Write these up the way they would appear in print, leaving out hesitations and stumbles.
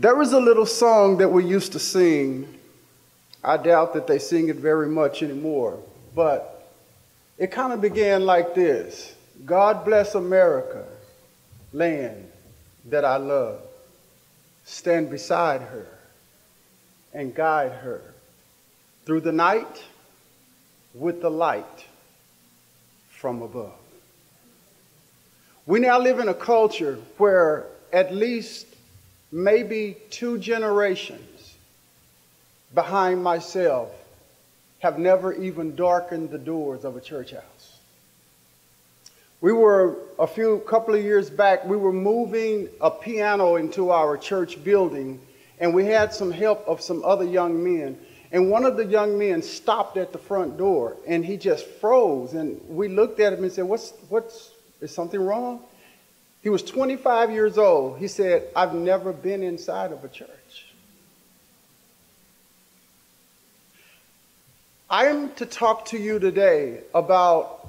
There was a little song that we used to sing. I doubt that they sing it very much anymore, but it kind of began like this. God bless America, land that I love. Stand beside her and guide her through the night with the light from above. We now live in a culture where at least maybe 2 generations behind myself have never even darkened the doors of a church house. We were, couple of years back, we were moving a piano into our church building, and we had some help of some other young men. And one of the young men stopped at the front door, and he just froze. And we looked at him and said, is something wrong? He was 25 years old. He said, I've never been inside of a church. I'm to talk to you today about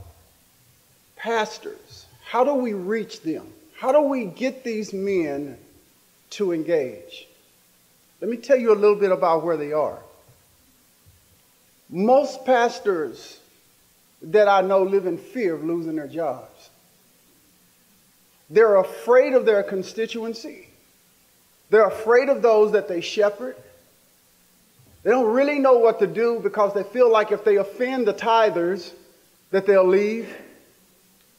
pastors. How do we reach them? How do we get these men to engage? Let me tell you a little bit about where they are. Most pastors that I know live in fear of losing their jobs. They're afraid of their constituency. They're afraid of those that they shepherd. They don't really know what to do because they feel like if they offend the tithers that they'll leave,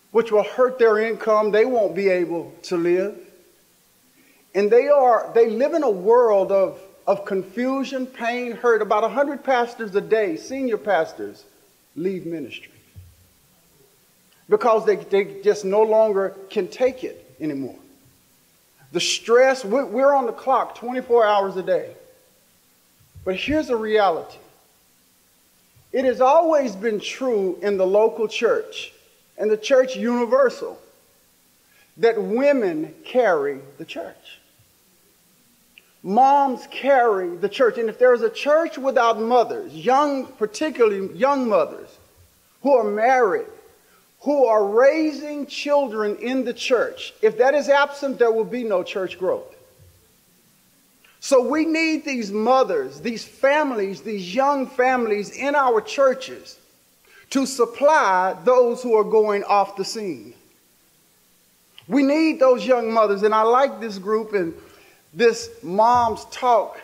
which will hurt their income. They won't be able to live. And they live in a world of confusion, pain, hurt. About 100 pastors a day, senior pastors, leave ministry because they just no longer can take it anymore. The stress, we're on the clock 24 hours a day. But here's the reality. It has always been true in the local church and the church universal that women carry the church. Moms carry the church. And if there's a church without mothers, particularly young mothers, who are married, who are raising children in the church, if that is absent, there will be no church growth. So we need these mothers, these families, these young families in our churches to supply those who are going off the scene. We need those young mothers, and I like this group and this Mom's Talk.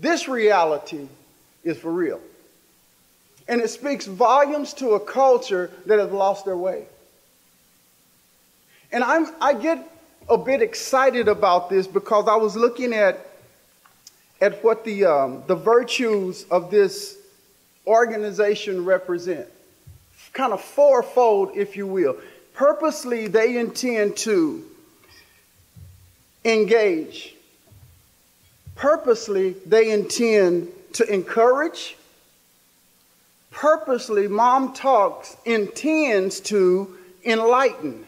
This reality is for real. And it speaks volumes to a culture that has lost their way. And I get a bit excited about this because I was looking at what the virtues of this organization represent. Kind of fourfold, if you will. Purposely, they intend to engage. Purposely, they intend to encourage. Purposely, MomTalks intends to enlighten.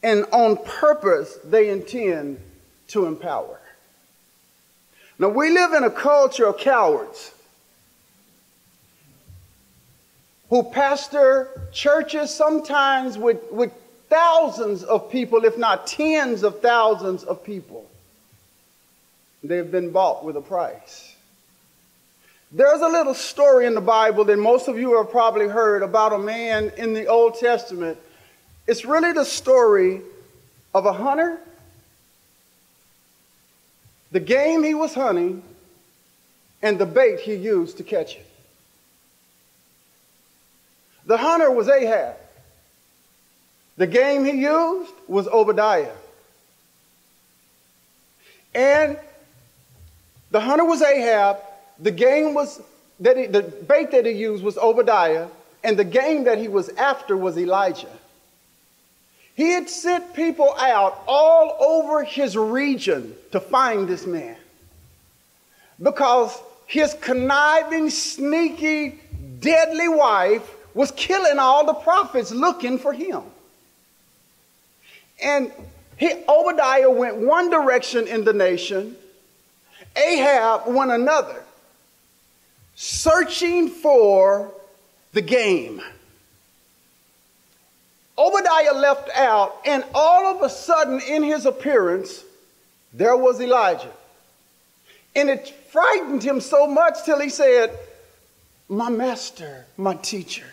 And on purpose, they intend to empower. Now, we live in a culture of cowards who pastor churches sometimes with thousands of people, if not tens of thousands of people. They've been bought with a price. There's a little story in the Bible that most of you have probably heard about a man in the Old Testament. It's really the story of a hunter, the game he was hunting, and the bait he used to catch it. The hunter was Ahab. The game he used was Obadiah. And the hunter was Ahab. The bait that he used was Obadiah. And the game that he was after was Elijah. He had sent people out all over his region to find this man because his conniving, sneaky, deadly wife was killing all the prophets looking for him. And Obadiah went one direction in the nation, Ahab went another, searching for the game. Obadiah left out, and all of a sudden in his appearance, there was Elijah. And it frightened him so much till he said, my master, my teacher.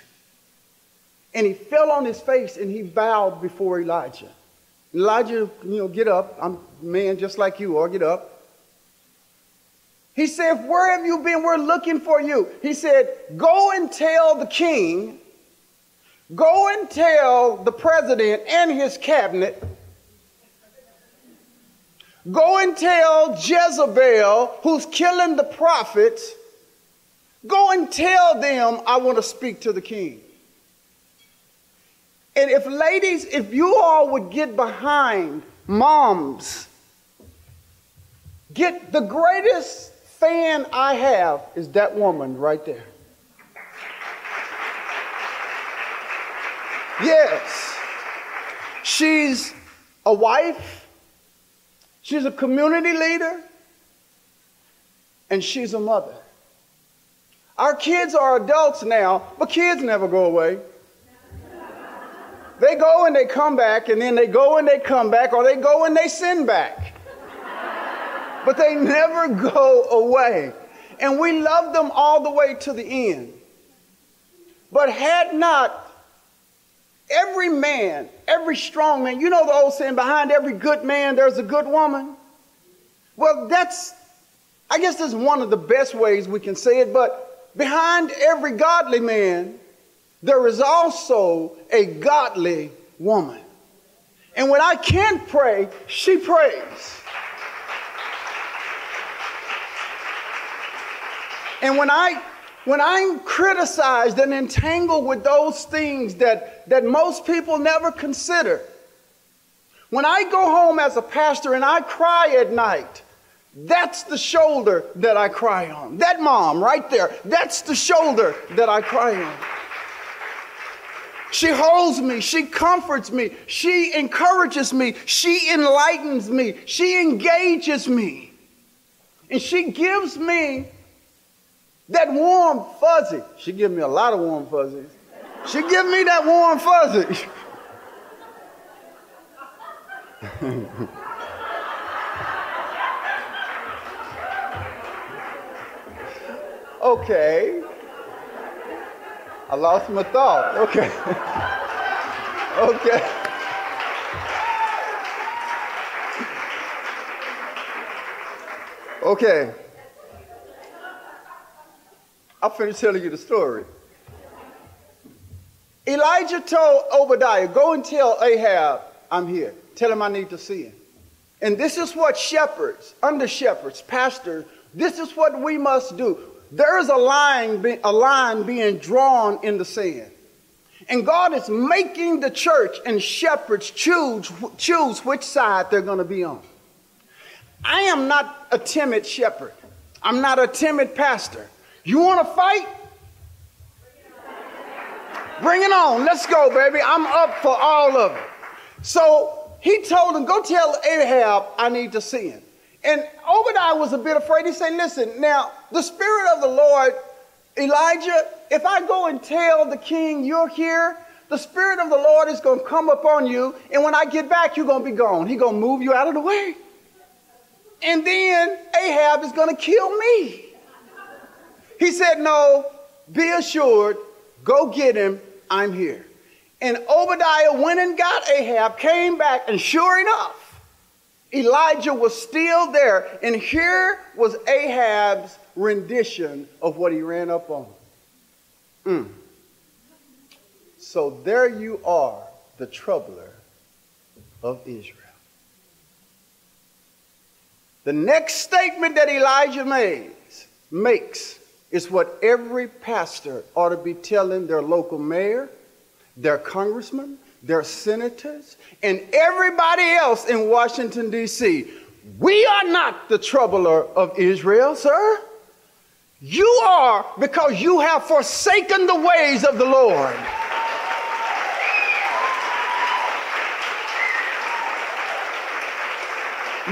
And he fell on his face and he bowed before Elijah. Elijah, get up. I'm a man just like you are. Get up. He said, where have you been? We're looking for you. He said, go and tell the king, go and tell the president and his cabinet, go and tell Jezebel, who's killing the prophets, go and tell them I want to speak to the king. And if you all would get behind moms, get the greatest fan I have is that woman right there. Yes. She's a wife. She's a community leader. And she's a mother. Our kids are adults now, but kids never go away. They go and they come back, and then they go and they come back, or they go and they send back. But they never go away. And we love them all the way to the end. But had not every man, every strong man, you know the old saying, behind every good man, there's a good woman? Well, I guess that's one of the best ways we can say it, but behind every godly man, there is also a godly woman. And when I can't pray, she prays. And when I'm criticized and entangled with those things that most people never consider, when I go home as a pastor and I cry at night, that's the shoulder that I cry on. That mom right there, that's the shoulder that I cry on. She holds me. She comforts me. She encourages me. She enlightens me. She engages me. And she gives me that warm fuzzy. She gives me a lot of warm fuzzies. She gives me that warm fuzzy. Okay. I lost my thought. Okay. Okay. Okay. I'll finish telling you the story. Elijah told Obadiah, go and tell Ahab, I'm here. Tell him I need to see him. And this is what shepherds, under shepherds, pastors, this is what we must do. There is a line being drawn in the sand. And God is making the church and shepherds choose which side they're going to be on. I am not a timid shepherd. I'm not a timid pastor. You want to fight? Bring it on. Let's go, baby. I'm up for all of it. So he told him, go tell Ahab I need to see him. And Obadiah was a bit afraid. He said, listen, now, the Spirit of the Lord, Elijah, if I go and tell the king you're here, the Spirit of the Lord is going to come upon you, and when I get back, you're going to be gone. He's going to move you out of the way. And then Ahab is going to kill me. He said, no, be assured, go get him, I'm here. And Obadiah went and got Ahab, came back, and sure enough, Elijah was still there. And here was Ahab's rendition of what he ran up on. So there you are, the troubler of Israel. The next statement that Elijah makes is what every pastor ought to be telling their local mayor, their congressman, their senators, and everybody else in Washington, D.C. We are not the troubler of Israel, sir. You are, because you have forsaken the ways of the Lord.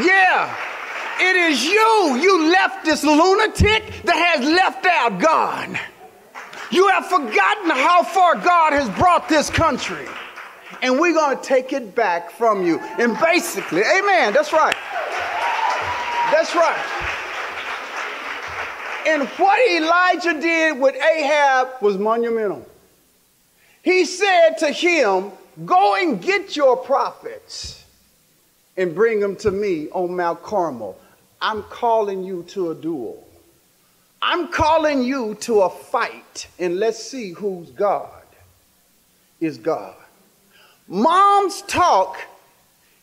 Yeah, it is you. You left this lunatic that has left out God. You have forgotten how far God has brought this country. And we're going to take it back from you. And basically, amen, that's right. That's right. And what Elijah did with Ahab was monumental. He said to him, go and get your prophets and bring them to me on Mount Carmel. I'm calling you to a duel. I'm calling you to a fight, and let's see whose God is God. Mom's Talk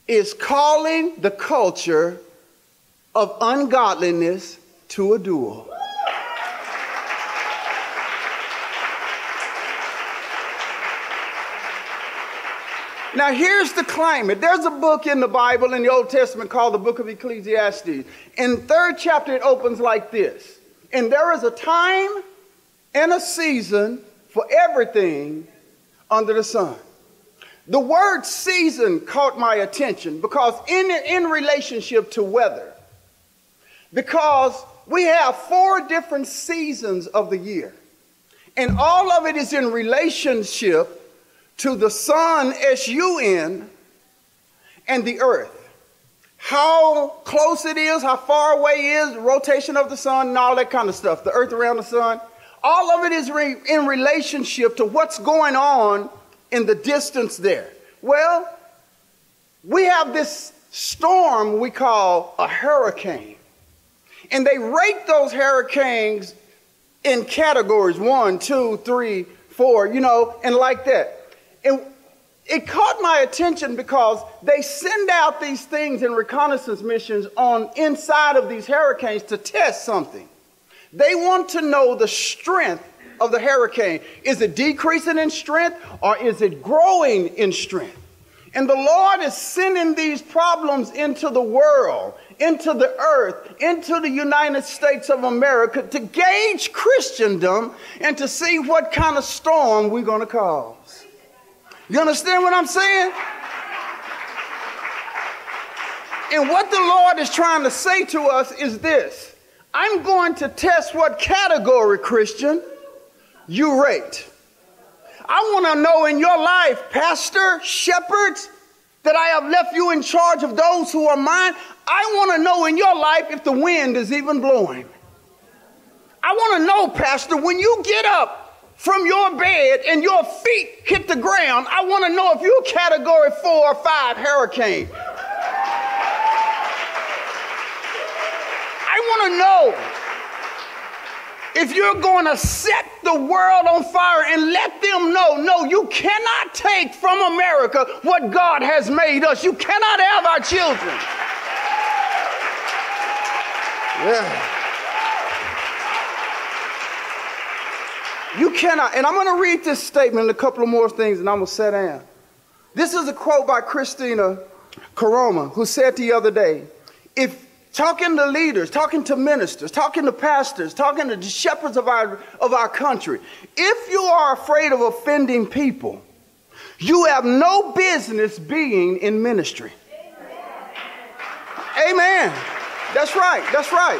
is calling the culture of ungodliness to a duel. Now here's the climate. There's a book in the Bible in the Old Testament called the book of Ecclesiastes. In the 3rd chapter it opens like this. And there is a time and a season for everything under the sun. The word season caught my attention because in relationship to weather. Because we have 4 different seasons of the year. And all of it is in relationship to the sun, S-U-N, and the earth. How close it is, how far away it is, the rotation of the sun, and all that kind of stuff. The earth around the sun. All of it is in relationship to what's going on in the distance there. Well, we have this storm we call a hurricane. And they rate those hurricanes in categories 1, 2, 3, 4, and like that. And it caught my attention because they send out these things in reconnaissance missions on inside of these hurricanes to test something. They want to know the strength of the hurricane. Is it decreasing in strength or is it growing in strength? And the Lord is sending these problems into the world, into the earth, into the United States of America to gauge Christendom and to see what kind of storm we're going to cause. You understand what I'm saying? And what the Lord is trying to say to us is this. I'm going to test what category, Christian, you rate. I want to know in your life, pastor, shepherds, that I have left you in charge of those who are mine. I want to know in your life if the wind is even blowing. I want to know, pastor, when you get up from your bed and your feet hit the ground, I want to know if you're category 4 or 5 hurricane. I want to know if you're going to set the world on fire and let them know, no, you cannot take from America what God has made us. You cannot have our children. Yeah. You cannot. And I'm going to read this statement and a couple of more things and I'm going to sit down. This is a quote by Christina Caroma, who said the other day, if talking to leaders, talking to ministers, talking to pastors, talking to the shepherds of our country, if you are afraid of offending people, you have no business being in ministry. Amen. That's right. That's right.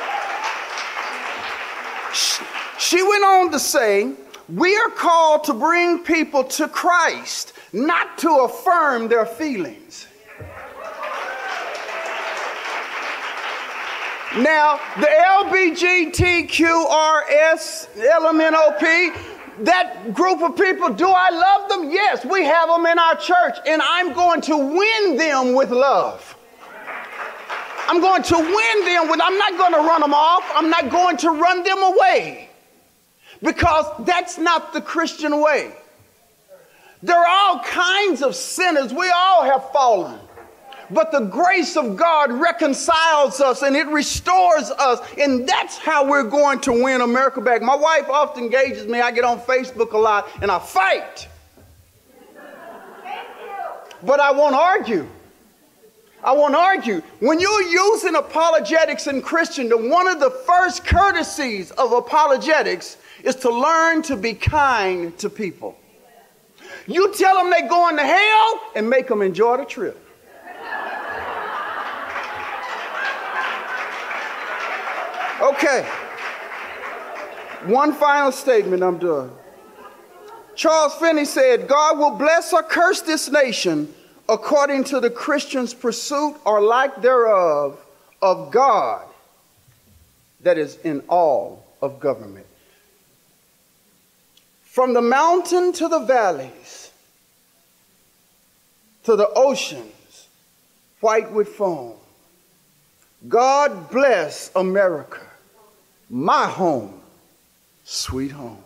She went on to say, we are called to bring people to Christ, not to affirm their feelings. Now, the LBGTQRS, LMNOP, that group of people, do I love them? Yes, we have them in our church, and I'm going to win them with love. I'm going to win them with, I'm not going to run them off. I'm not going to run them away. Because that's not the Christian way. There are all kinds of sinners. We all have fallen. But the grace of God reconciles us and it restores us. And that's how we're going to win America back. My wife often engages me. I get on Facebook a lot and I fight. But I won't argue. I won't argue. When you're using apologetics in Christendom, one of the first courtesies of apologetics is to learn to be kind to people. You tell them they're going to hell and make them enjoy the trip. Okay. One final statement, I'm done. Charles Finney said, God will bless or curse this nation according to the Christian's pursuit or lack thereof of God that is in all of government. From the mountain to the valleys, to the oceans, white with foam. God bless America, my home, sweet home.